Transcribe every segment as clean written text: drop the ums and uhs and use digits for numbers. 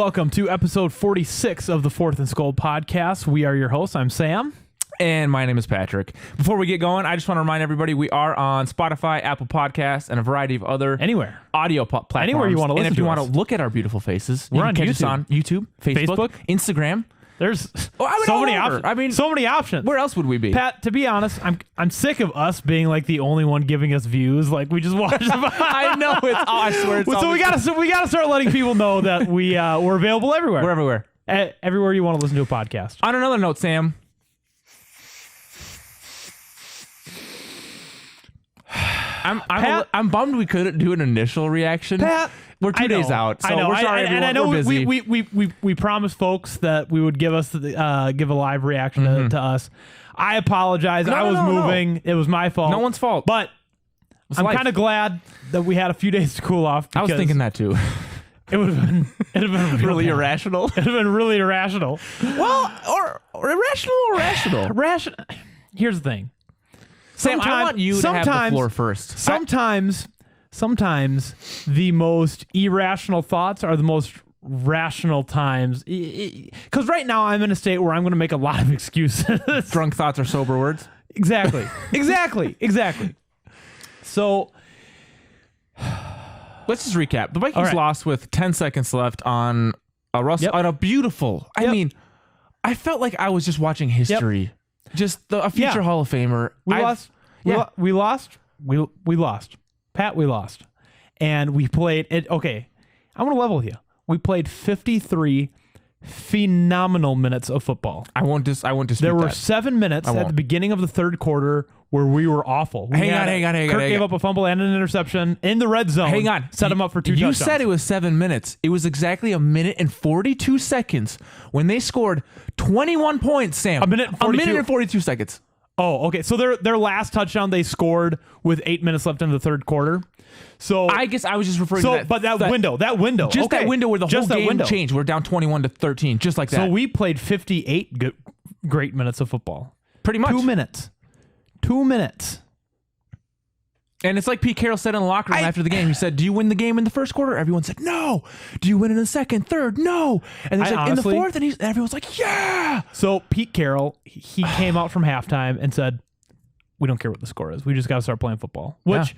welcome to episode 46 of the Fourth and Skull podcast. We are your hosts. I'm Sam. And my name is Patrick. Before we get going, I just want to remind everybody we are on Spotify, Apple Podcasts, and a variety of other audio platforms. Anywhere you want to listen to us. And if you want to look at our beautiful faces, we're on catch YouTube. us on YouTube, Facebook, Instagram. There's so many options. I mean, so many options. Where else would we be? Pat, to be honest, I'm sick of us being like the only one giving us views. Like we just watch them. I know I swear it's so we gotta start letting people know that we're available everywhere. We're everywhere. Everywhere you want to listen to a podcast. On another note, Sam. I'm bummed we couldn't do an initial reaction. Pat, we're 2 days out, so we're sorry, everyone. And I know we're busy. we promised folks that we would give a live reaction to us. I apologize. I was moving. No. It was my fault. No one's fault. But I'm kind of glad that we had a few days to cool off. I was thinking that too. It would have been really irrational. It'd have been really irrational. Well, or irrational or rational. Here's the thing. Sam, I want you to have the floor first. Sometimes the most irrational thoughts are the most rational times. Because right now I'm in a state where I'm going to make a lot of excuses. Drunk thoughts are sober words. Exactly. So let's just recap. The Vikings lost with 10 seconds left on a Russel on a beautiful. I mean, I felt like I was just watching history. Yep. Just a future Hall of Famer. We lost. Pat, we lost. And we played it. Okay, I'm going to level with you. We played 53 phenomenal minutes of football. I won't dispute There were that. 7 minutes at the beginning of the third quarter where we were awful. Hang on. Kirk gave up a fumble and an interception in the red zone. Hang on. Set him up for two touchdowns. You said it was 7 minutes. It was exactly a minute and 42 seconds when they scored 21 points, Sam. A minute and 42 seconds. Oh, okay. So their last touchdown they scored with 8 minutes left in the third quarter. So I guess I was just referring to that. But that window. That window where the whole game changed. We're down 21-13, just like that. So we played 58 great minutes of football. Pretty much. 2 minutes. And it's like Pete Carroll said in the locker room after the game. He said, "Do you win the game in the first quarter?" Everyone said, "No." "Do you win in the second, third?" "No." And they said, "In the fourth?" And everyone's like, "Yeah." So Pete Carroll, he came out from halftime and said, "We don't care what the score is. We just got to start playing football." Which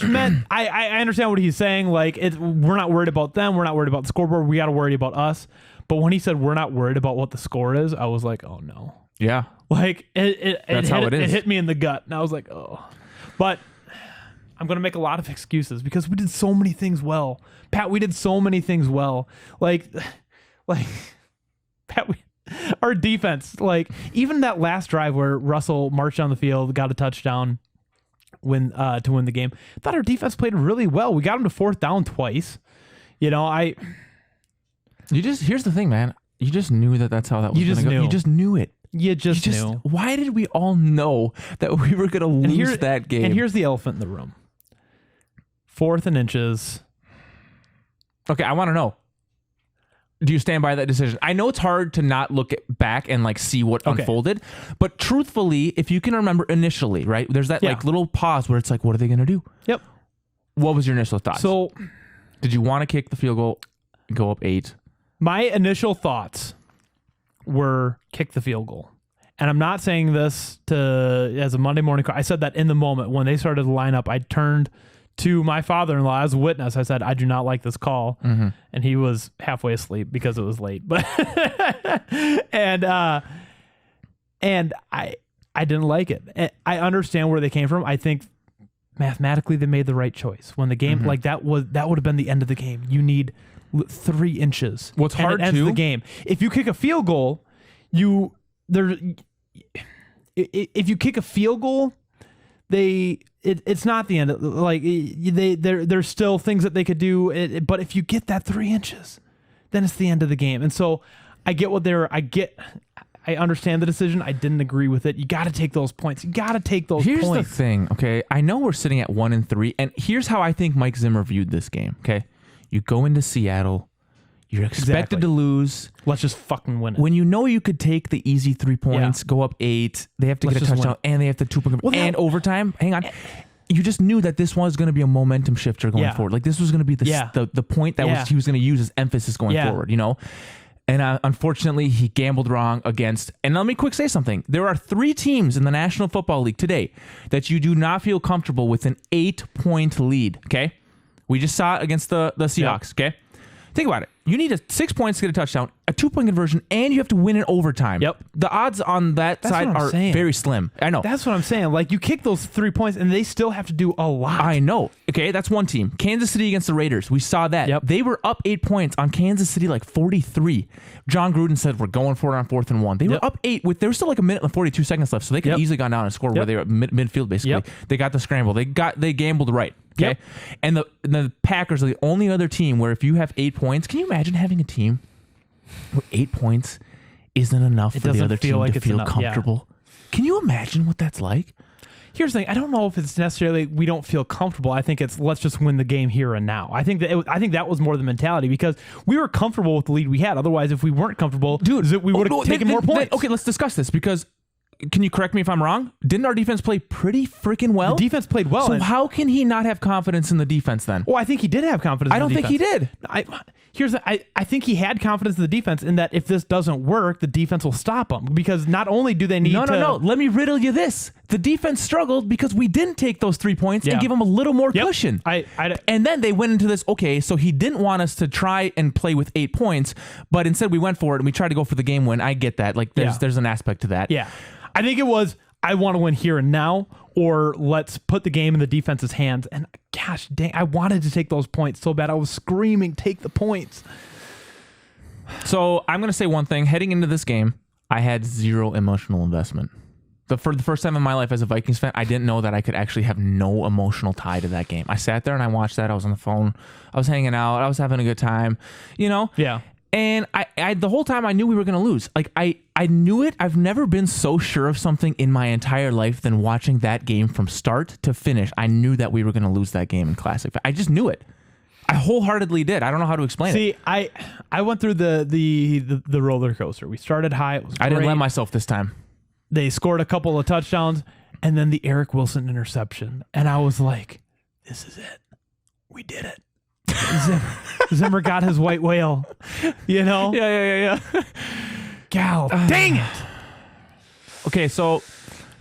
meant I understand what he's saying. Like we're not worried about them. We're not worried about the scoreboard. We got to worry about us. But when he said we're not worried about what the score is, I was like, "Oh no." Yeah. Like That's how it is. It hit me in the gut, and I was like, "Oh." But I'm going to make a lot of excuses because we did so many things well. Pat, we did so many things well. Like Pat, our defense, like even that last drive where Russell marched down the field, got a touchdown to win the game. I thought our defense played really well. We got them to fourth down twice. Here's the thing, man. You just knew that's how that was going to go. You just knew it. You just knew. Why did we all know that we were going to lose that game? And here's the elephant in the room. 4th and inches. Okay, I want to know. Do you stand by that decision? I know it's hard to not look back and like see what unfolded, but truthfully, if you can remember initially, right? There's that like little pause where it's like, what are they going to do? Yep. What was your initial thought? So, did you want to kick the field goal, go up 8? My initial thoughts were kick the field goal. And I'm not saying this as a Monday morning call. I said that in the moment when they started to line up. I turned to my father-in-law as a witness. I said, "I do not like this call." Mm-hmm. And he was halfway asleep because it was late. But and I didn't like it. I understand where they came from. I think mathematically they made the right choice. When the game like that would have been the end of the game. You need 3 inches. What's hard ends the game. If you kick a field goal, if you kick a field goal, it's not the end. There's still things that they could do. But if you get that 3 inches, then it's the end of the game. And so I get I understand the decision. I didn't agree with it. You got to take those points. Here's the thing, okay? I know we're sitting at 1-3, and here's how I think Mike Zimmer viewed this game, okay? You go into Seattle. You're expected to lose. Let's just fucking win it. When you know you could take the easy 3 points, go up 8, they have to get a touchdown, and they have the 2-point and overtime. Hang on. you just knew that this was going to be a momentum shifter going forward. Like this was going to be the point that he was going to use as emphasis going forward, you know? And unfortunately, he gambled wrong against. And let me quick say something. There are 3 teams in the National Football League today that you do not feel comfortable with an 8-point lead. Okay, we just saw it against the Seahawks. Okay, think about it. You need 6 points to get a touchdown, a 2-point conversion, and you have to win in overtime. Yep. The odds on that side are very slim. I know. That's what I'm saying. Like, you kick those 3 points, and they still have to do a lot. I know. Okay, that's one team. Kansas City against the Raiders. We saw that. Yep. They were up 8 points on Kansas City, like 43. John Gruden said, we're going for it on 4th and 1. They were up 8 there was still like a minute and 42 seconds left, so they could easily gone down and score where they were at midfield, basically. They got the scramble. They gambled right. Okay. And the Packers are the only other team where if you have 8 points, can you imagine having a team where 8 points isn't enough for the other team to feel comfortable? Can you imagine what that's like? Here's the thing. I don't know if it's necessarily we don't feel comfortable. I think it's let's just win the game here and now. I think that was more the mentality because we were comfortable with the lead we had. Otherwise, if we weren't comfortable, we would have taken more points. Okay, let's discuss this because can you correct me if I'm wrong? Didn't our defense play pretty freaking well? The defense played well. So how can he not have confidence in the defense then? Well, I think he did have confidence. I don't think he did. I think he had confidence in the defense in that if this doesn't work, the defense will stop him because not only do they need No. Let me riddle you this. The defense struggled because we didn't take those 3 points and give them a little more cushion. And then they went into this, okay, so he didn't want us to try and play with 8 points, but instead we went for it and we tried to go for the game win. I get that. Like there's an aspect to that. Yeah. I think it was, I want to win here and now, or let's put the game in the defense's hands. And gosh dang, I wanted to take those points so bad. I was screaming, take the points. So I'm going to say one thing. Heading into this game, I had 0 emotional investment. For the first time in my life as a Vikings fan, I didn't know that I could actually have no emotional tie to that game. I sat there and I watched that. I was on the phone. I was hanging out. I was having a good time, you know? Yeah. And I the whole time I knew we were going to lose. Like I knew it. I've never been so sure of something in my entire life than watching that game from start to finish. I knew that we were going to lose that game in Classic. I just knew it. I wholeheartedly did. I don't know how to explain it. See, I went through the roller coaster. We started high. It was great. I didn't let myself this time. They scored a couple of touchdowns and then the Eric Wilson interception. And I was like, this is it. We did it. Zimmer got his white whale, you know? Yeah. Gal, dang it. Okay, so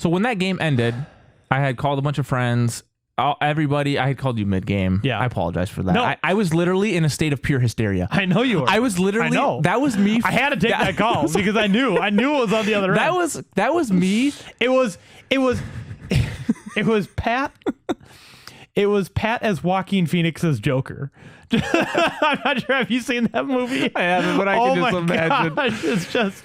when that game ended, I had called a bunch of friends. Everybody, I had called you mid-game. Yeah. I apologize for that. No. I was literally in a state of pure hysteria. I know you were. I was literally. I know. That was me. I had to take that call because I knew it was on the other end. That was me. It was Pat. It was Pat as Joaquin Phoenix's Joker. I'm not sure. Have you seen that movie? I haven't, but I can just imagine. Gosh, it's just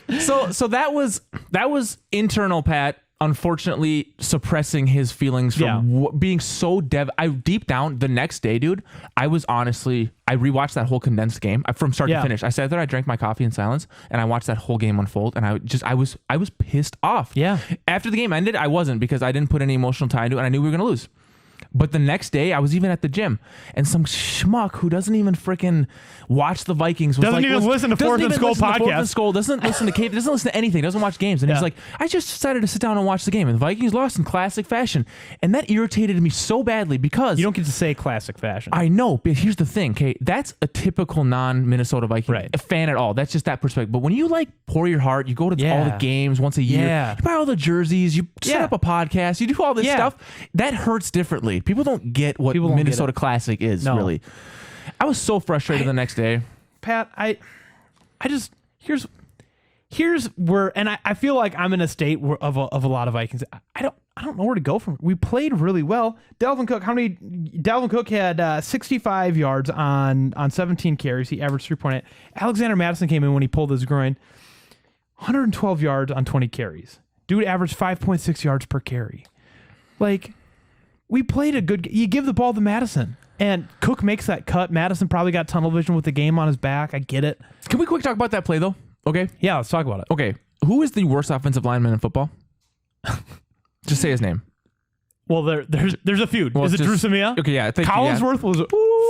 so that was internal Pat. Unfortunately, suppressing his feelings from being so deep down the next day, dude. I rewatched that whole condensed game from start to finish. I sat there, I drank my coffee in silence, and I watched that whole game unfold. And I was pissed off. Yeah. After the game ended, I wasn't because I didn't put any emotional tie into it. And I knew we were gonna lose. But the next day, I was even at the gym, and some schmuck who doesn't even freaking watch the Vikings doesn't even listen to Fourth and Skull podcast. Doesn't listen to Cave, doesn't listen to anything, doesn't watch games, and he's like, I just decided to sit down and watch the game, and the Vikings lost in classic fashion, and that irritated me so badly because you don't get to say classic fashion. I know, but here's the thing, okay, that's a typical non-Minnesota Viking fan at all. That's just that perspective. But when you like pour your heart, you go to all the games once a year, you buy all the jerseys, you set up a podcast, you do all this stuff. That hurts differently. People don't get what Minnesota Classic is, really. I was so frustrated the next day. Pat, I just here's where, and I feel like I'm in a state of a lot of Vikings. I don't know where to go from. We played really well. Dalvin Cook had 65 yards on 17 carries. He averaged 3.8. Alexander Mattison came in when he pulled his groin. 112 yards on 20 carries. Dude averaged 5.6 yards per carry. Like, we played a good. You give the ball to Madison, and Cook makes that cut. Madison probably got tunnel vision with the game on his back. I get it. Can we quick talk about that play though? Okay. Yeah, let's talk about it. Okay. Who is the worst offensive lineman in football? Just say his name. Well, there's a feud. Is it Drew Samia? Okay, yeah. Collinsworth was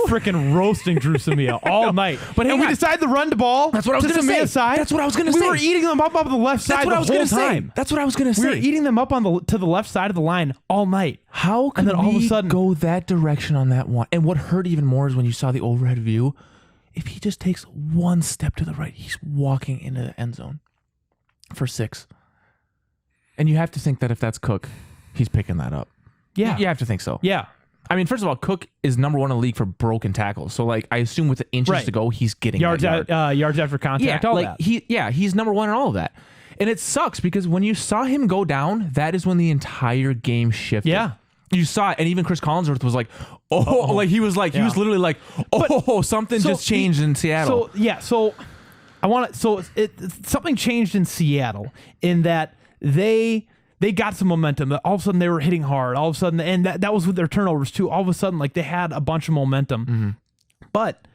freaking roasting Drew Samia all night. But we decided to run the ball. That's what I was going to say. Side. That's what I was going to say. We were eating them up the left side the whole time. That's what I was going to say. We were eating them up to the left side of the line all night. How could all of a sudden go that direction on that one? And what hurt even more is when you saw the overhead view. If he just takes one step to the right, he's walking into the end zone for 6. And you have to think that if that's Cook, he's picking that up. Yeah. You have to think so. Yeah. I mean, first of all, Cook is number 1 in the league for broken tackles. So, like, I assume with the inches to go, he's getting yards after contact. Yeah, all like that. He's number 1 in all of that. And it sucks because when you saw him go down, that is when the entire game shifted. Yeah. You saw it, and even Chris Collinsworth was like, "Oh," like he was literally like, "Oh, something just changed in Seattle." So something changed in Seattle in that they got some momentum. All of a sudden they were hitting hard. All of a sudden, and that was with their turnovers too. All of a sudden, like they had a bunch of momentum. Mm-hmm. But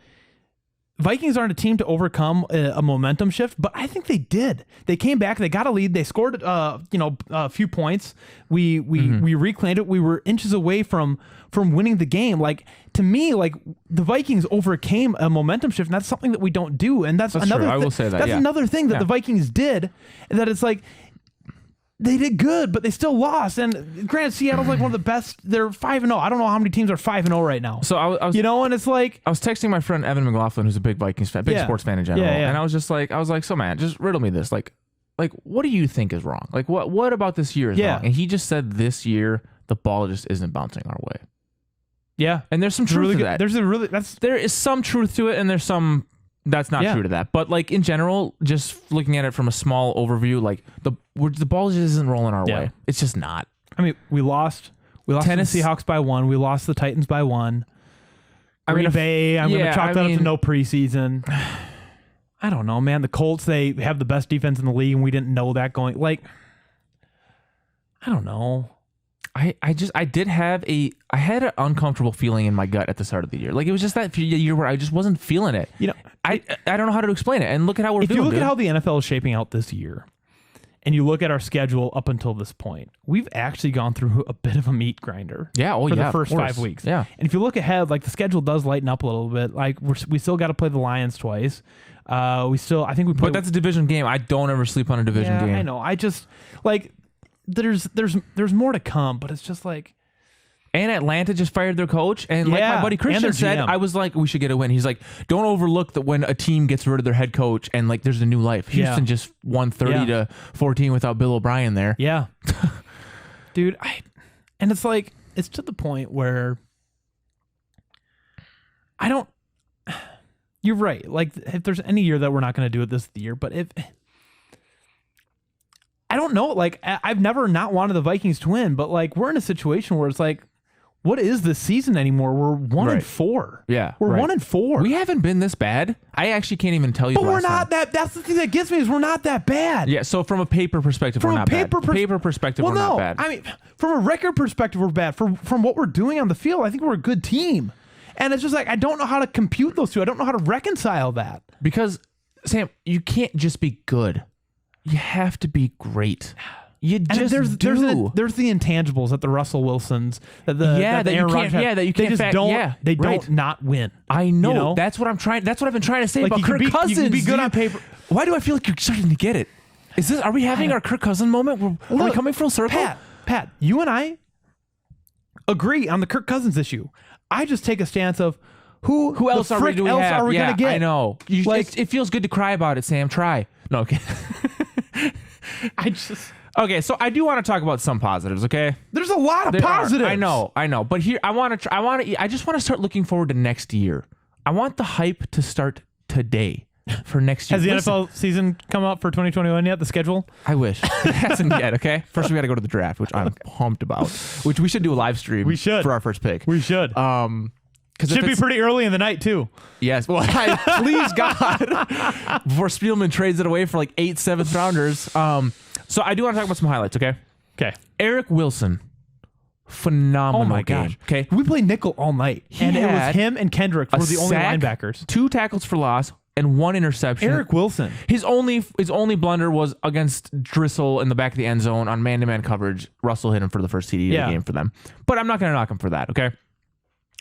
Vikings aren't a team to overcome a momentum shift, but I think they did. They came back. They got a lead. They scored, a few points. We reclaimed it. We were inches away from winning the game. Like, to me, like the Vikings overcame a momentum shift, and that's something that we don't do. And that's another. True. I will say that. That's another thing that the Vikings did. That it's like they did good, but they still lost. And granted, Seattle's like one of the best. They're 5-0. I don't know how many teams are 5-0 right now. So I was, and it's like I was texting my friend Evan McLaughlin, who's a big Vikings fan, big sports fan in general, and I was like, so man, just riddle me this, like, what do you think is wrong? Like, what about this year is wrong? And he just said this year the ball just isn't bouncing our way. Yeah, and there's some truth to that. There is some truth to it, and there's some that's not true to that. But like in general, just looking at it from a small overview, like the ball just isn't rolling our way. It's just not. I mean, we lost the Seahawks by 1. We lost the Titans by 1. Green Bay, I'm going to chalk that up to no preseason. I don't know, man. The Colts, they have the best defense in the league, and we didn't know that going. Like, I don't know. I had an uncomfortable feeling in my gut at the start of the year. Like, it was just that year where I just wasn't feeling it. I don't know how to explain it. And look at how we're feeling. If you look at how the NFL is shaping out this year, and you look at our schedule up until this point, we've actually gone through a bit of a meat grinder. Yeah, for the first 5 weeks. Yeah, and if you look ahead, like the schedule does lighten up a little bit. Like we still got to play the Lions twice. I think we play. But that's a division game. I don't ever sleep on a division game. I know. I just like there's more to come, but it's just like. And Atlanta just fired their coach. And like my buddy Christian said, I was like, we should get a win. He's like, don't overlook that when a team gets rid of their head coach and like there's a new life. Houston just won 30-14 without Bill O'Brien there. Yeah. Dude, and it's like, it's to the point where you're right. Like, if there's any year that we're not going to do it, this is the year. But I don't know. Like, I've never not wanted the Vikings to win, but like, we're in a situation where it's like, what is this season anymore? We're 1-4. Yeah. We're 1-4. We haven't been this bad. I actually can't even tell you. But we're not that. That's the thing that gets me is we're not that bad. Yeah. So from a paper perspective, we're not bad. Paper perspective, we're not bad. I mean, from a record perspective, we're bad. From what we're doing on the field, I think we're a good team. And it's just like, I don't know how to compute those two. I don't know how to reconcile that. Because, Sam, you can't just be good. You have to be great. You just there's the intangibles that the Russell Wilsons, that the Aaron Rodgers, that you can't. They don't not win. I know. That's what I'm trying. That's what I've been trying to say about Kirk Cousins. You can be good on paper. Why do I feel like you're starting to get it? Are we having our Kirk Cousins moment? Are we coming full circle? Pat, you and I agree on the Kirk Cousins issue. I just take a stance of who else are we going to get? I know. It feels good to cry about it, Sam. Try. No, okay. Okay, so I do want to talk about some positives, okay? There's a lot of positives. I know. But here I just want to start looking forward to next year. I want the hype to start today for next year. Has the NFL season come up for 2021 yet, the schedule? I wish. It hasn't yet, okay? First we got to go to the draft, which I'm pumped about. Which we should do a live stream. We should. For our first pick. We should. Should be pretty early in the night, too. Yes. Well, please, God. Before Spielman trades it away for like 8 7th rounders. So I do want to talk about some highlights, okay? Okay. Eric Wilson. Phenomenal. Oh, my game. gosh. Okay. We played nickel all night. It was him and Kendrick were the only linebackers. 2 tackles for loss, and 1 interception. Eric Wilson. His only blunder was against Russel in the back of the end zone on man-to-man coverage. Russell hit him for the first TD of the game for them. But I'm not going to knock him for that, okay?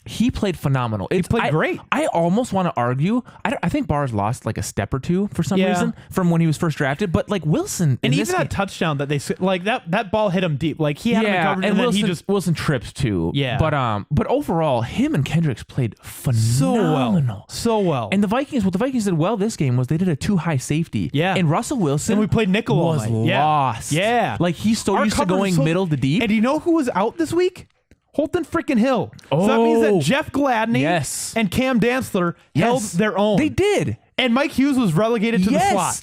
He played phenomenal. He played great. I almost want to argue. I think Barr's lost like a step or two for some reason from when he was first drafted. But like Wilson, and even that touchdown that they like that ball hit him deep. Like he had him covered, and then Wilson tripped too. Yeah. But overall, him and Kendricks played phenomenal, so well. And the Vikings did well this game was they did a too high safety. Yeah. And Russell Wilson, and we played nickel was all night. lost. Yeah. Like he's so used to going middle to deep. And do you know who was out this week? Holton freaking Hill. So that means that Jeff Gladney and Cam Dantzler held their own. They did. And Mike Hughes was relegated to the slot.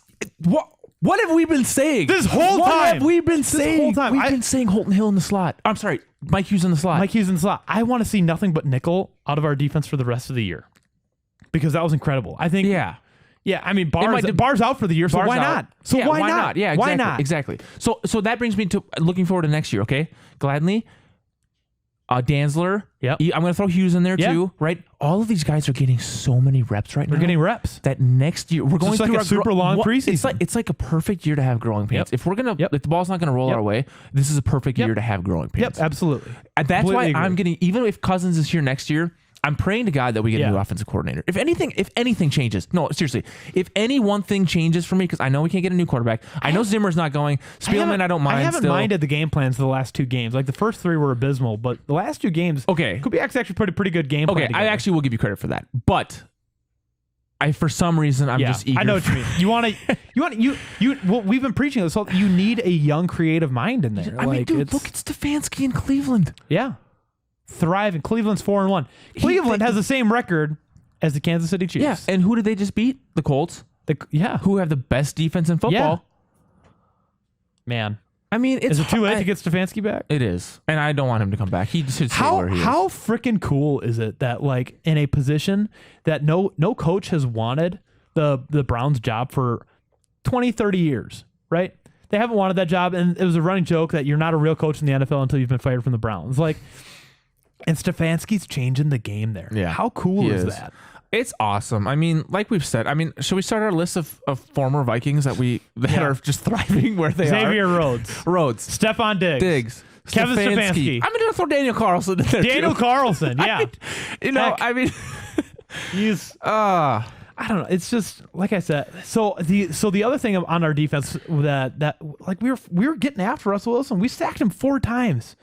What have we been saying? This whole time. What have we been saying? This whole time. We've been saying Holton Hill in the slot. I'm sorry, Mike Hughes in the slot. Mike Hughes in the slot. I want to see nothing but nickel out of our defense for the rest of the year. Because that was incredible. I think. Yeah. Yeah, I mean, Bar's out for the year, so why not? So why not? Yeah, exactly. Why not? Exactly. So that brings me to looking forward to next year, okay? Gladney, Dantzler. Yep. I'm going to throw Hughes in there too, right? All of these guys are getting so many reps right now. They're getting reps. That next year we're going through like a super long preseason. It's like a perfect year to have growing pains. If we're gonna, if the ball's not going to roll our way, this is a perfect year to have growing pains. Yep, absolutely. And that's Completely why I'm agree. getting, even if Cousins is here next year, I'm praying to God that we get a new offensive coordinator. If anything changes, no, seriously, if any one thing changes for me, because I know we can't get a new quarterback. I know Zimmer's not going. Spielman, I don't mind. I haven't minded the game plans for the last 2 games. Like the first 3 were abysmal, but the last 2 games, Kubiak's actually put a pretty good game plan together. I actually will give you credit for that. But for some reason, I'm just eager. I know what you mean. Well, we've been preaching this. So you need a young, creative mind in there. I mean, dude, look at Stefanski in Cleveland. Yeah. Thriving. Cleveland's 4-1. Cleveland has the same record as the Kansas City Chiefs. Yeah, and who did they just beat? The Colts. Who have the best defense in football. Man. I mean, is it too late to get Stefanski back? It is, and I don't want him to come back. He should stay where he is. How freaking cool is it that like in a position that no coach has wanted the Browns job for 20, 30 years, right? They haven't wanted that job, and it was a running joke that you're not a real coach in the NFL until you've been fired from the Browns. Like, and Stefanski's changing the game there. Yeah, how cool is that? It's awesome. I mean, like we've said, should we start our list of former Vikings that are just thriving where they Xavier are? Rhodes. Stephon Diggs. Kevin Stefanski. I'm going to throw Daniel Carlson in there Daniel Carlson, yeah. He's I don't know. It's just like I said. So the other thing on our defense that like we were getting after Russell Wilson. We sacked him 4 times.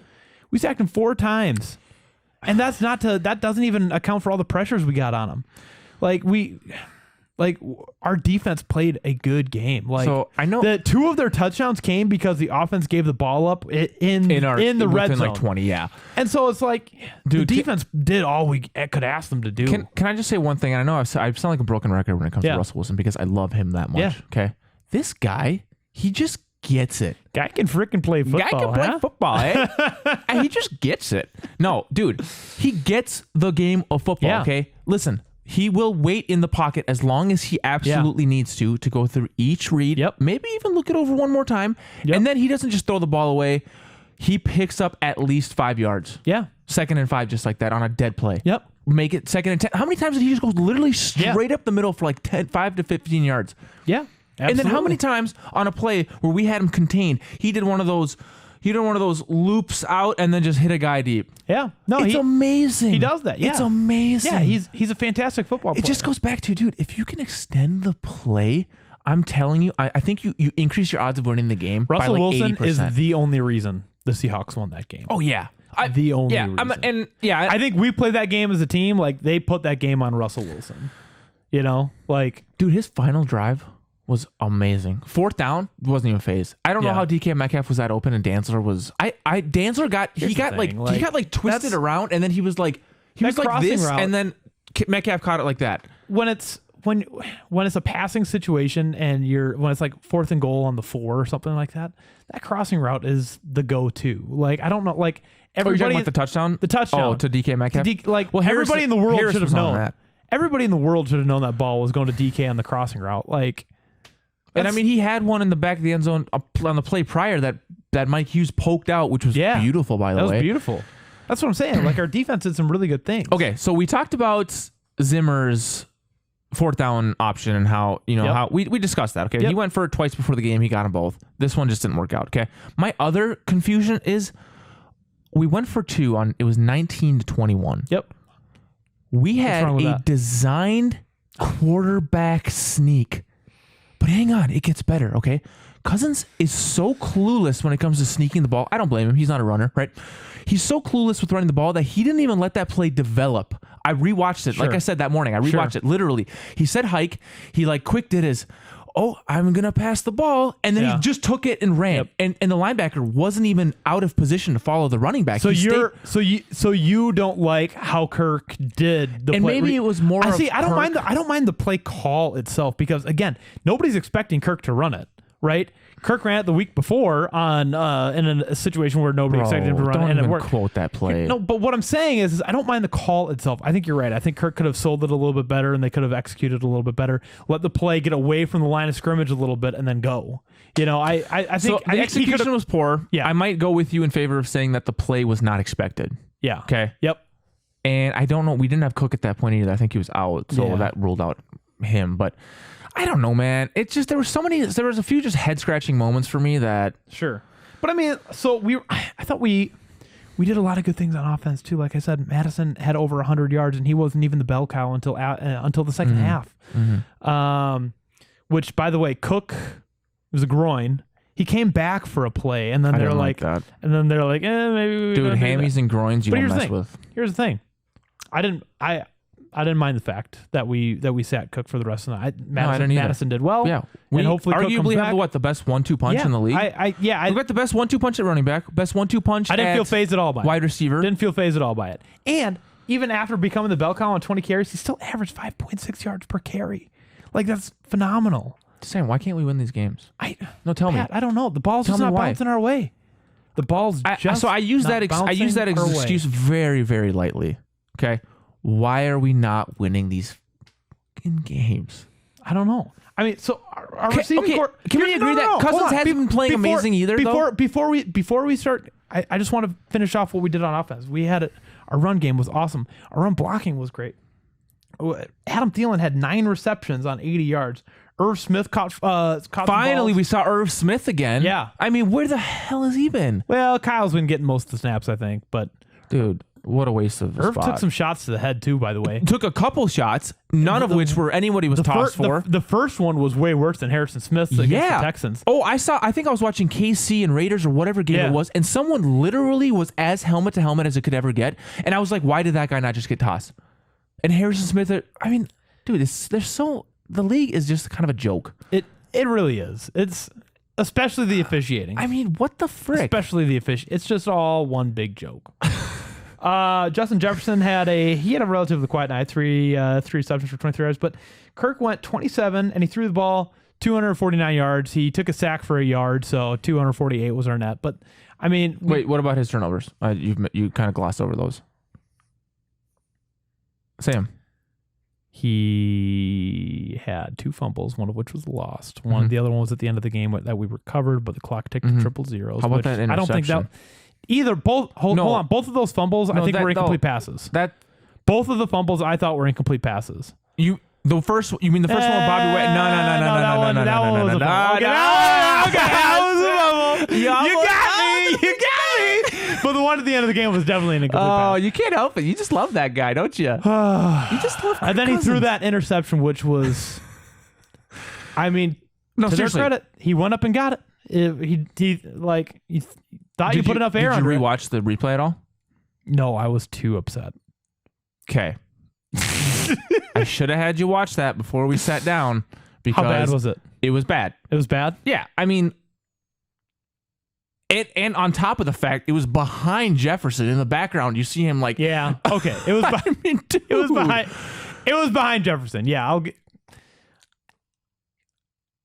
And that doesn't even account for all the pressures we got on him. Like our defense played a good game. Like, so I know that 2 of their touchdowns came because the offense gave the ball up in the red zone, like 20. Yeah, and so it's like, dude, the defense did all we could ask them to do. Can I just say one thing? And I know I sound like a broken record when it comes to Russell Wilson because I love him that much. Yeah. Okay, this guy, he just gets it. Guy can freaking play football. Guy can play football, eh? And he just gets it. No, dude, he gets the game of football. Yeah. Okay, listen. He will wait in the pocket as long as he absolutely needs to go through each read. Yep. Maybe even look it over one more time. Yep. And then he doesn't just throw the ball away. He picks up at least 5 yards. Yeah. 2nd and 5 just like that on a dead play. Yep. Make it 2nd and 10. How many times did he just go literally straight up the middle for like 5 to 15 yards? Yeah. Absolutely. And then how many times on a play where we had him contained, he did one of those loops out and then just hit a guy deep. Yeah. No, it's amazing. He does that. Yeah. It's amazing. Yeah, he's a fantastic football player. It just goes back to, dude, if you can extend the play, I'm telling you, I think you increase your odds of winning the game Russell by like Wilson 80%. is the only reason the Seahawks won that game. Oh, yeah. The only reason. I think we played that game as a team. Like, they put that game on Russell Wilson. You know? Like, dude, his final drive was amazing. 4th down wasn't even phased. I don't know how DK Metcalf was that open and Dantzler was. Dantzler got twisted around and then he was like this route, and then Metcalf caught it like that. When it's a passing situation and when it's like 4th and goal on the 4 or something like that, that crossing route is the go-to. Like, I don't know, like everybody with the touchdown. The touchdown. Oh, to DK Metcalf. Everybody in the world Harris should have known that. Everybody in the world should have known that ball was going to DK on the crossing route. Like. And I mean, he had one in the back of the end zone on the play prior that Mike Hughes poked out, which was beautiful, by the way. That was beautiful. That's what I'm saying. Like, our defense did some really good things. Okay, so we talked about Zimmer's fourth down option and how, how we discussed that. Okay. Yep. He went for it twice before the game. He got them both. This one just didn't work out. Okay. My other confusion is we went for 2 on, it was 19-21. Yep. We had a designed quarterback sneak, but hang on, it gets better. Okay. Cousins is so clueless when it comes to sneaking the ball. I don't blame him. He's not a runner, right? He's so clueless with running the ball that he didn't even let that play develop. I rewatched it. Sure. Like I said that morning, I rewatched it literally. He said hike. He quick did his, I'm going to pass the ball. And then he just took it and ran. Yep. And the linebacker wasn't even out of position to follow the running back. So you don't like how Kirk did the play. And maybe it was more I don't mind the play call itself because again, nobody's expecting Kirk to run it. Right, Kirk ran it the week before in a situation where nobody expected him to run, and it worked. Quote that play. No, but what I'm saying is I don't mind the call itself. I think you're right. I think Kirk could have sold it a little bit better, and they could have executed a little bit better. Let the play get away from the line of scrimmage a little bit, and then go. I think the execution was poor. Yeah, I might go with you in favor of saying that the play was not expected. Yeah. Okay. Yep. And I don't know. We didn't have Cook at that point either. I think he was out, so that ruled out him. But I don't know, man. It's just there was a few just head scratching moments for me that sure. But I mean, so I thought we did a lot of good things on offense too. Like I said, Madison had over 100 yards, and he wasn't even the bell cow until the second half. Mm-hmm. Which, by the way, Cook was a groin. He came back for a play, and then they're like maybe. Dude, hammies and groins you don't mess with. Here's the thing, I didn't mind the fact that we sat Cook for the rest of the night. Madison did well. Yeah, and hopefully Cook arguably comes back. The best 1-2 punch in the league. We got the best 1-2 punch at running back, best 1-2 punch. I didn't feel phased at all by wide receiver. Didn't feel phased at all by it. And even after becoming the bell cow on 20 carries, he still averaged 5.6 yards per carry. Like that's phenomenal. Just saying, why can't we win these games? Tell me. I don't know. The ball's just not bouncing our way. The ball's just so I use that excuse very, very lightly. Okay. Why are we not winning these games? I don't know. I mean, so our receiving core. Can we agree that Cousins hasn't been playing amazing either? Before we start, I just want to finish off what we did on offense. We had our run game was awesome. Our run blocking was great. Adam Thielen had 9 receptions on 80 yards. Irv Smith caught Finally, we saw Irv Smith again. Yeah. I mean, where the hell has he been? Well, Kyle's been getting most of the snaps, I think, but dude. What a waste of a Irv spot. took some shots to the head too, by the way. Took a couple shots, none of which were anybody was tossed for. The first one was way worse than Harrison Smith's against the Texans. Oh, I think I was watching KC and Raiders or whatever game it was, and someone literally was as helmet to helmet as it could ever get. And I was like, why did that guy not just get tossed? And Harrison Smith, I mean, dude, the league is just kind of a joke. It really is. It's especially the officiating. I mean, what the frick? Especially the officiating. It's just all one big joke. Justin Jefferson had a relatively quiet night, three receptions for 23 yards, but Kirk went 27 and he threw the ball 249 yards. He took a sack for a yard, so 248 was our net. But I mean, wait, what about his turnovers? You kind of glossed over those. Sam. He had 2 fumbles, one of which was lost. The other one was at the end of the game that we recovered, but the clock ticked to triple zeros. How about that interception? I don't think that hold on. Both of those fumbles, I think were incomplete passes. Both of the fumbles I thought were incomplete passes. You mean the first one with Bobby Wett? No. That one was a fumble. You got me. But the one at the end of the game was definitely an incomplete pass. Oh, you can't help it. You just love that guy, don't you? You just love And then he threw that interception, which was, I mean, to their credit, he went up and got it. He thought you put enough air on it. Did you rewatch the replay at all? No, I was too upset. Okay. I should have had you watch that before we sat down. Because how bad was it? It was bad. It was bad? Yeah. I mean, and on top of the fact, it was behind Jefferson. In the background, you see him like... Yeah. Okay. It was behind, it was behind Jefferson. Yeah.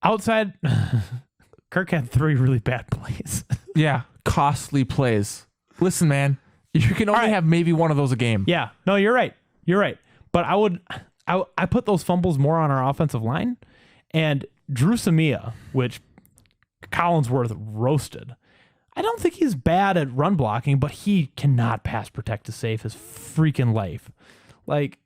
Outside... Kirk had 3 really bad plays. Yeah, costly plays. Listen, man, you can only have maybe one of those a game. Yeah, no, you're right. But I put those fumbles more on our offensive line, and Drew Samia, which Collinsworth roasted. I don't think he's bad at run blocking, but he cannot pass protect to save his freaking life. Like,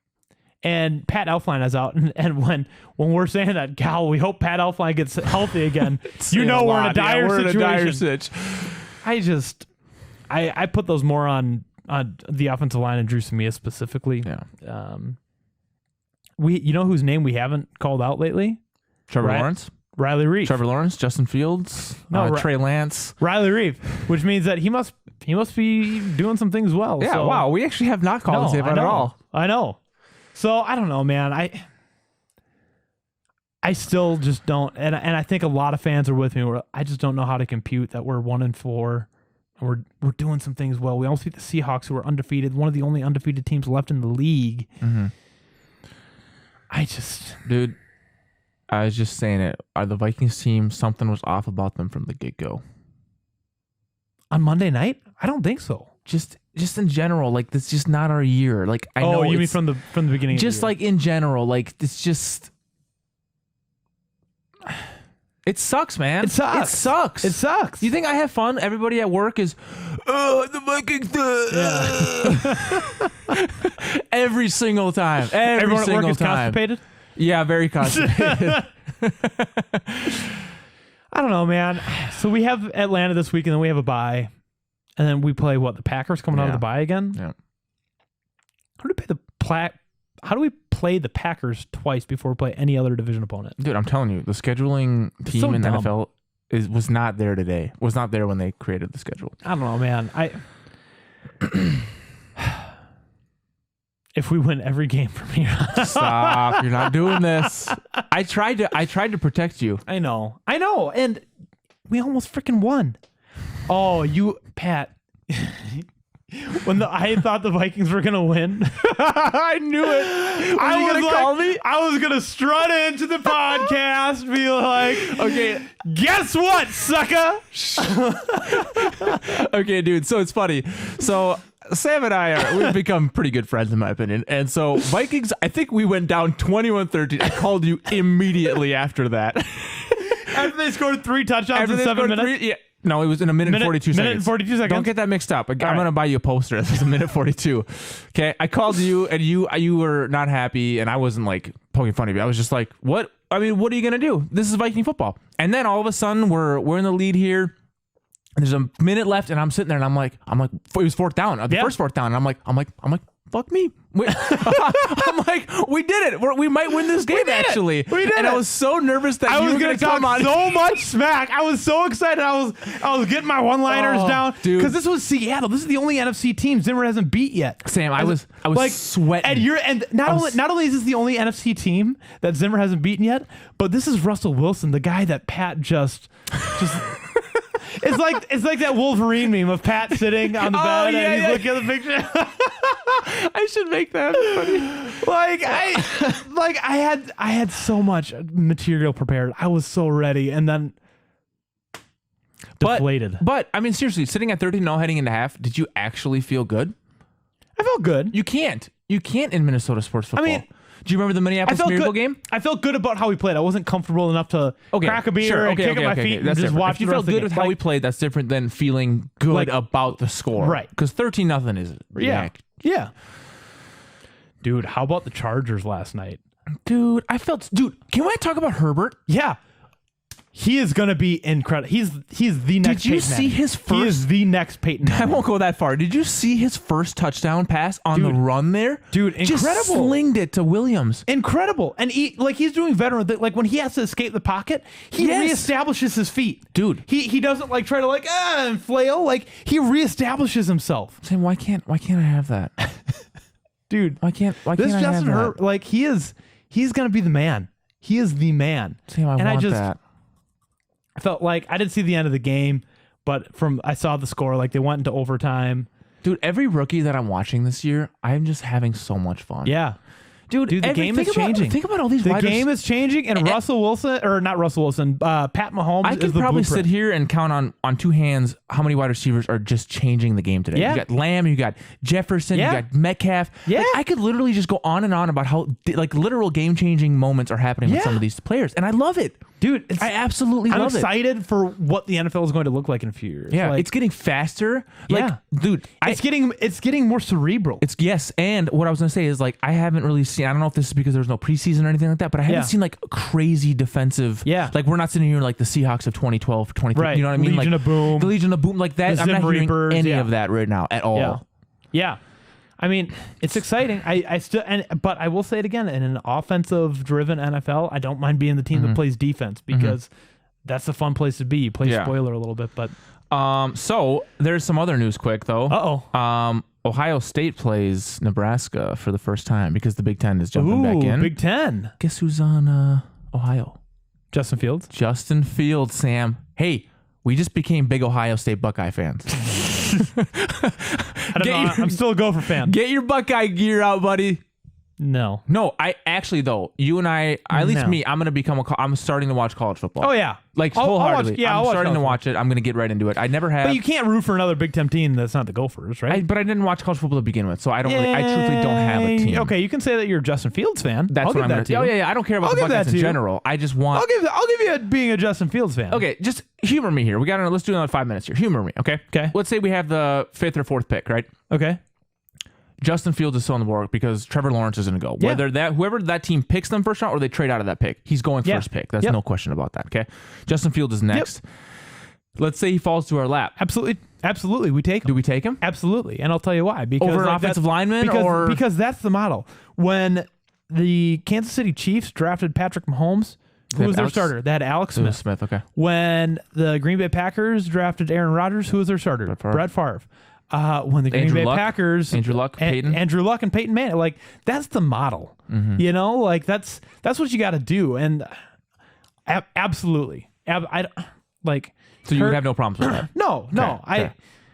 and Pat Elflein is out, and when we're saying that, gal, we hope Pat Elflein gets healthy again. We're in a dire situation. I put those more on the offensive line and Drew Samia specifically. Yeah. You know whose name we haven't called out lately? Trevor Lawrence. Riley Reef. Trevor Lawrence, Justin Fields, Trey Lance. Riley Reef, which means that he must be doing some things well. Yeah, so. Wow. We actually have not called his name out at all. I know. So I don't know, man. I still just don't, and I think a lot of fans are with me. Where I just don't know how to compute that we're 1-4. We're doing some things well. We almost beat the Seahawks, who are undefeated, one of the only undefeated teams left in the league. Mm-hmm. Dude, I was just saying it. The Vikings team, something was off about them from the get-go. On Monday night? I don't think so. Just in general, like, that's just not our year. Like, I know you mean from the beginning? Just of the year. Like in general, like, it's just. It sucks, man. It sucks. You think I have fun? Everybody at work is, the Vikings. Yeah. Every single time. Everyone at work is constipated? Yeah, very constipated. I don't know, man. So we have Atlanta this week, and then we have a bye. And then we play, the Packers coming out of the bye again? Yeah. How do we play the Packers twice before we play any other division opponent? Dude, I'm telling you, the scheduling team in the NFL was not there today. Was not there when they created the schedule. I don't know, man. If we win every game from here, stop! You're not doing this. I tried to protect you. I know, and we almost freaking won. Oh, Pat. I thought the Vikings were gonna win. I knew it. I was gonna strut into the podcast, be like, "Okay, guess what, sucker?" Okay, dude. So it's funny. So Sam and we've become pretty good friends, in my opinion. And so Vikings, I think we went down 21-13. I called you immediately after that. After they scored 3 touchdowns in 7 minutes. Yeah. No, it was in a minute and 42 seconds. Minute and 42 seconds. Don't get that mixed up. I'm going to buy you a poster. This is a minute 42. Okay, I called you, and you were not happy, and I wasn't, like, poking fun of you. I was just like, what? I mean, what are you going to do? This is Viking football. And then all of a sudden, we're in the lead here. And there's a minute left, and I'm sitting there, and I'm like, it was 4th down. The first 4th down, and I'm like, fuck me. I'm like, we did it. We might win this game, actually. We did it. And I was so nervous that I was going to talk so much smack. I was so excited. I was getting my one-liners down. Dude. Because this was Seattle. This is the only NFC team Zimmer hasn't beat yet. Sam, I was like, sweating. And not only is this the only NFC team that Zimmer hasn't beaten yet, but this is Russell Wilson, the guy that Pat just It's like that Wolverine meme of Pat sitting on the bed and he's looking at the picture. I should make that funny. I had so much material prepared. I was so ready, and then deflated. But I mean, seriously, sitting at 13-0 heading into half, did you actually feel good? I felt good. You can't in Minnesota sports football. I mean, do you remember the Minneapolis Miracle game? I felt good about how we played. I wasn't comfortable enough to crack a beer and kick at my feet and just different. watch. If you felt good with how we played, that's different than feeling good about the score. Right. Because 13-0 is Yeah. Dude, how about the Chargers last night? Dude, can we talk about Herbert? Yeah. He is going to be incredible. He's the next Did you Peyton see Manning. his first? He is the next Peyton Manning. I won't go that far. Did you see his first touchdown pass on the run there? Dude, incredible. Just slinged it to Williams. Incredible. And he's doing veteran. Like when he has to escape the pocket, he reestablishes his feet. Dude. He doesn't try to and flail. He reestablishes himself. Saying, why can't I have that? Dude. Why can't I Justin have that? Herbert, he's going to be the man. He is the man. Sam, I want that. I felt like I didn't see the end of the game, but I saw the score. They went into overtime. Dude, every rookie that I'm watching this year, I'm just having so much fun. Yeah. Dude, the game is changing. Think about all these The game is changing, and Russell Wilson, or not Russell Wilson, Pat Mahomes I is the could probably blueprint. sit here and count on 2 hands how many wide receivers are just changing the game today. Yeah. You got Lamb, you got Jefferson, you got Metcalf. Yeah. I could literally just go on and on about how literal game-changing moments are happening with some of these players, and I love it. Dude, I absolutely I'm love it. excited for what the NFL is going to look like in a few years. Yeah, Like, it's getting faster. Like, dude, it's getting more cerebral. Yes, and what I was gonna say is like I haven't really seen. I don't know if this is because there's no preseason or anything like that, but I haven't seen like crazy defensive. Yeah, like we're not sitting here like the Seahawks of 2012, 2013. Right. You know what I mean? Legion like of Boom, the Legion of Boom, like that. I'm not hearing any of that right now at all. Yeah. I mean, it's exciting. I still, but I will say it again. In an offensive-driven NFL, I don't mind being the team that plays defense because that's a fun place to be. You play spoiler a little bit, but so there's some other news. Quick though. Ohio State plays Nebraska for the first time because the Big Ten is jumping back in. Big Ten. Guess who's on Ohio? Justin Fields. Justin Fields, Sam. Hey, we just became big Ohio State Buckeye fans. I don't know. I'm still a Gopher fan. Get your Buckeye gear out, buddy. No, I actually though, you and I, at least me, I'm starting to watch college football. Oh yeah, like wholeheartedly. I'm starting to watch it. I'm going to get right into it. I never have. But you can't root for another Big Ten team that's not the Gophers, right? But I didn't watch college football to begin with, so I don't. I truthfully don't have a team. Okay, you can say that you're a Justin Fields fan. That's what I'm going to. Oh yeah, I don't care about the Buckeyes in general. I just want. I'll give you being a Justin Fields fan. Okay, just humor me here. Let's do another 5 minutes here. Humor me, okay? Okay. Let's say we have the 5th or 4th pick, right? Okay. Justin Fields is still on the board because Trevor Lawrence is going to go. Yeah. Whether whoever that team picks them first round or they trade out of that pick, he's going first pick. That's no question about that. Okay, Justin Fields is next. Let's say he falls to our lap. Absolutely, we take him. Do we take him? Absolutely, and I'll tell you why. Because over an offensive lineman, because that's the model. When the Kansas City Chiefs drafted Patrick Mahomes, who was their starter? They had Alex Smith. Okay. When the Green Bay Packers drafted Aaron Rodgers, who was their starter? Brett Favre. When the Green Bay Packers, Andrew Luck and Peyton Manning, like that's the model. You know, like that's what you got to do. And absolutely, like. So you would have no problems with that? No. Okay.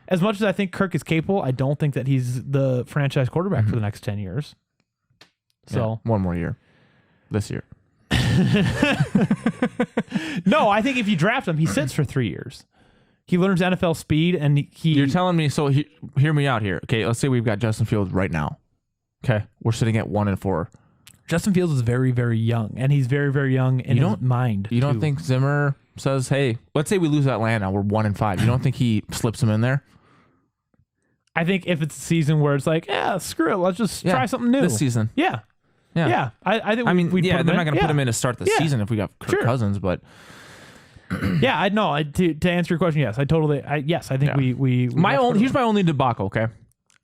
As much as I think Kirk is capable, I don't think that he's the franchise quarterback for the next 10 years. So one more year, this year. No, I think if you draft him, he sits for 3 years. He learns NFL speed, and he. You're telling me, so hear me out here. Okay, let's say we've got Justin Fields right now. Okay, we're sitting at 1-4. Justin Fields is very, very young, and he's very, very young in his mind. You don't think Zimmer says, "Hey, let's say we lose Atlanta, we're 1-5." You don't think he slips him in there? I think if it's a season where it's like, screw it, let's just try something new this season. Yeah. I think. They're not going to put him in to start the season if we got Kirk Cousins, but. Yeah, I know. To answer your question, yes, I think we. Here's my only debacle. Okay,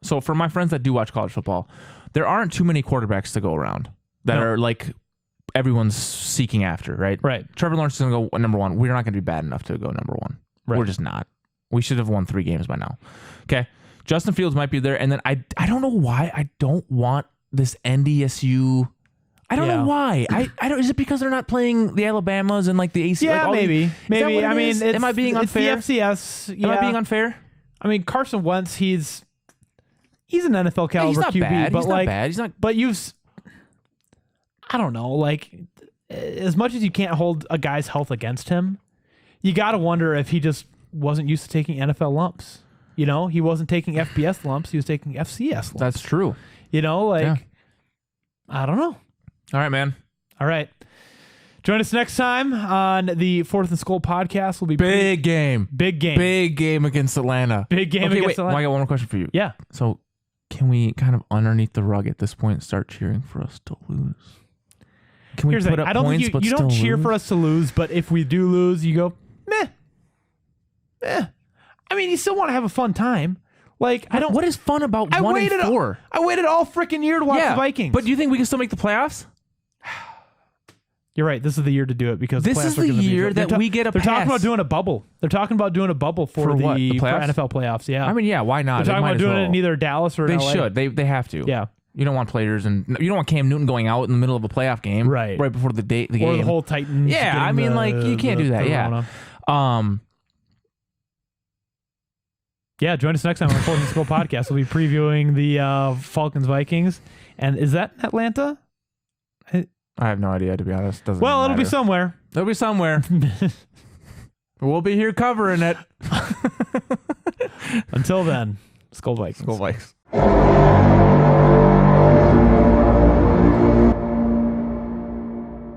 so for my friends that do watch college football, there aren't too many quarterbacks to go around that are like everyone's seeking after. Right. Trevor Lawrence is going to go number 1. We're not going to be bad enough to go number 1. Right. We're just not. We should have won 3 games by now. Okay, Justin Fields might be there, and then I don't know why I don't want this NDSU. I don't know why. I don't. Is it because they're not playing the Alabamas and like the AC? Yeah, like maybe. I mean, am I being unfair? It's the FCS. Yeah. Am I being unfair? I mean, Carson Wentz. He's an NFL caliber QB, bad. but he's not bad. He's not. But I don't know. Like, as much as you can't hold a guy's health against him, you got to wonder if he just wasn't used to taking NFL lumps. You know, he wasn't taking FBS lumps. He was taking FCS lumps. That's true. You know, I don't know. All right, man. All right. Join us next time on the 4th and Skull podcast. Will be big game against Atlanta. Big game against Atlanta. I got one more question for you. Yeah. So, can we kind of underneath the rug at this point start cheering for us to lose? Can we put up points, but you don't cheer for us to lose, but if we do lose, you go meh. I mean, you still want to have a fun time. Like, I don't. What is fun about 1-4? I waited all freaking year to watch the Vikings. But do you think we can still make the playoffs? You're right. This is the year to do it because this is the year that we get a pass. They're talking about doing a bubble. They're talking about doing a bubble for NFL playoffs. Yeah. I mean, yeah. Why not? They're talking about doing it in either Dallas or they LA. should. They have to. Yeah. You don't want players and you don't want Cam Newton going out in the middle of a playoff game. Right before the game. Or the whole Titans. Yeah. I mean, you can't do that. Corona. Yeah. Yeah, join us next time on the 4th and Skull podcast. We'll be previewing the Falcons-Vikings. And is that in Atlanta? I have no idea, to be honest. It'll be somewhere. It'll be somewhere. We'll be here covering it. Until then, Skull Vikings. Skull Vikings.